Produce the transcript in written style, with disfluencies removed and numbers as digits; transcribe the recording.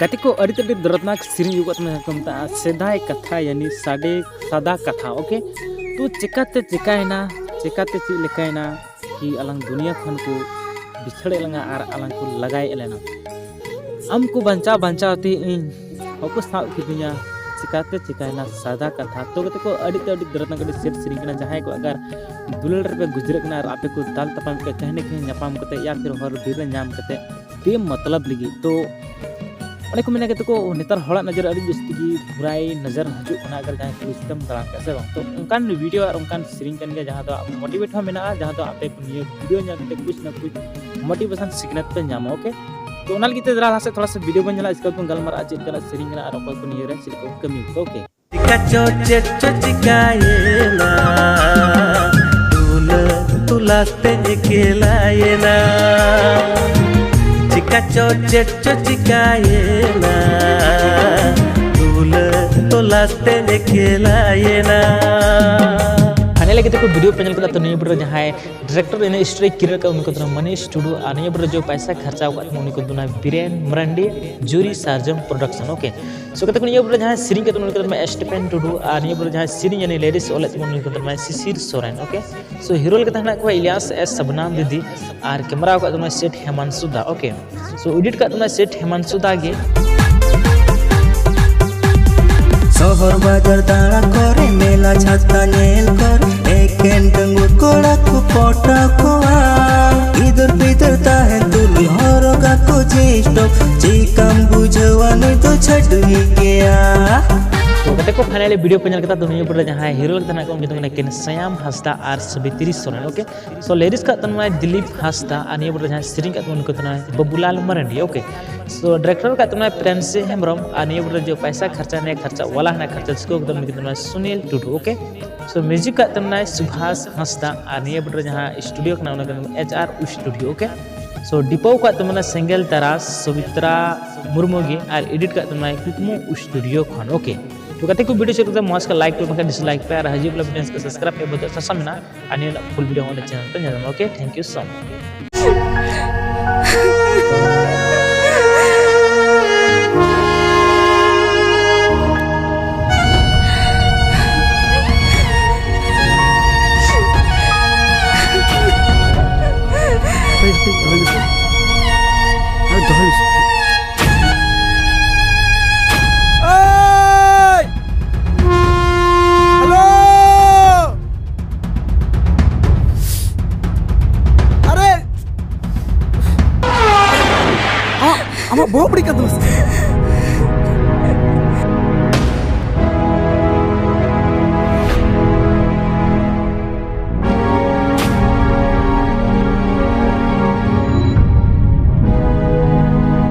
गाते को अड़ी तड़ी दर्दनाक सिरिंग युगत में कमता सेदाय कथा यानी सादा कथा ओके तो चिकाते चिकायना चिकाते ची लेकायना कि अलंग दुनिया खन को बिछड़े लंगा आर अलंग को लगाए एलेना आम को बंचा बंचाते इन हको साव किदिया चिकाते चिकायना सादा कथा तो गाते को अड़ी तड़ी दर्दनाक अड़ी सेट सिरिंग कना जहां को अगर दुलड़ रे पे गुजरकना आर आपे को दाल तपाम के कहने के नपाम कते या फिर हर बीर नाम कते बे मतलब लगी तो अरे को मैंने कहते को नेतार हड़ा नजर अड़ी जस्ती बुराई नजर हजू अगर जहाँ को सिस्टम दान कैसे तो उनकान वीडियो और उनकान सीरिंग करने के जहाँ तो मोटिवेट मेना जहाँ तो आपे वीडियो जाते कुछ ना कुछ मोटिवेशन सीखने पे नाम ओके तो उनल गीते जरा से थोड़ा सा वीडियो बन जाला इसका को गलमारा चेक करा सीरिंग करा और कोई को नियर है सिर्फ कमी ओके चिका चोचे चिकायेना तुलाते निकलायेना चिका चोचे चिकायेना तुलाते निकलायेना फाइनली कहते को वीडियो पेनल का तो नहीं पड़ जहाँ डायरेक्टर इन स्ट्राइक किरर का उनको तो मनीष टुडू और नहीं पड़ जो पैसा खर्चा हुआ उनको दोनों बीरेन मरांडी जूरी सार्जम प्रोडक्शन ओके सो कहते को ये पड़ जहाँ सीरिंग के उनको तो स्टीफेन टुडू और नहीं पड़ जहाँ सीरिंग यानी लेडीज ओले उनको तो शिशिर सोरेन ओके सो हीरो के तहना को इलियास एस सबनाम दीदी और कैमरा का तो सेट हेमांशु दा ओके सो एडिट का तो सेट हेमांशु दा गे शहर बाजार दाड़ा करे मेला छाता नेल कर एकेन डंगुर कोड़ा को पोटा कोआ इधर भीतर ताहे तुली हरगा को जेस्टो चिकम बुझवाने तो छड़ ही गया तो कहते को फाइनली वीडियो पेनल के तो नहीं पड़ जहाँ हीरो के तना को उनके केन सयाम हंसदा और Savitri Soren okay so ladies का तनवा दिलीप हंसदा और नहीं पड़ जहाँ सीरिंग का उनको तना Babulal Marandi okay so director का तनवा प्रेंसी हेम्ब्रम और नहीं पड़ जो पैसा खर्चा नहीं खर्चा वाला है खर्चा जिसको एकदम Sunil Tudu okay so music का तनवा सुभाष हंसदा और नहीं पड़ जहाँ स्टूडियो का उनका HR studio okay so depot का तमना सेंगल तरास सवित्रा मुर्मुगी और एडिट का तमना कुकमो स्टूडियो खन ओके तो कहते को वीडियो चलते मौज का लाइक पे डिसलाइक पे और हजी वाला वीडियो को सब्सक्राइब पे बहुत अच्छा मिना अन्य फुल वीडियो हमारे चैनल पे जाना ओके थैंक यू सो बहुत बड़ी कदम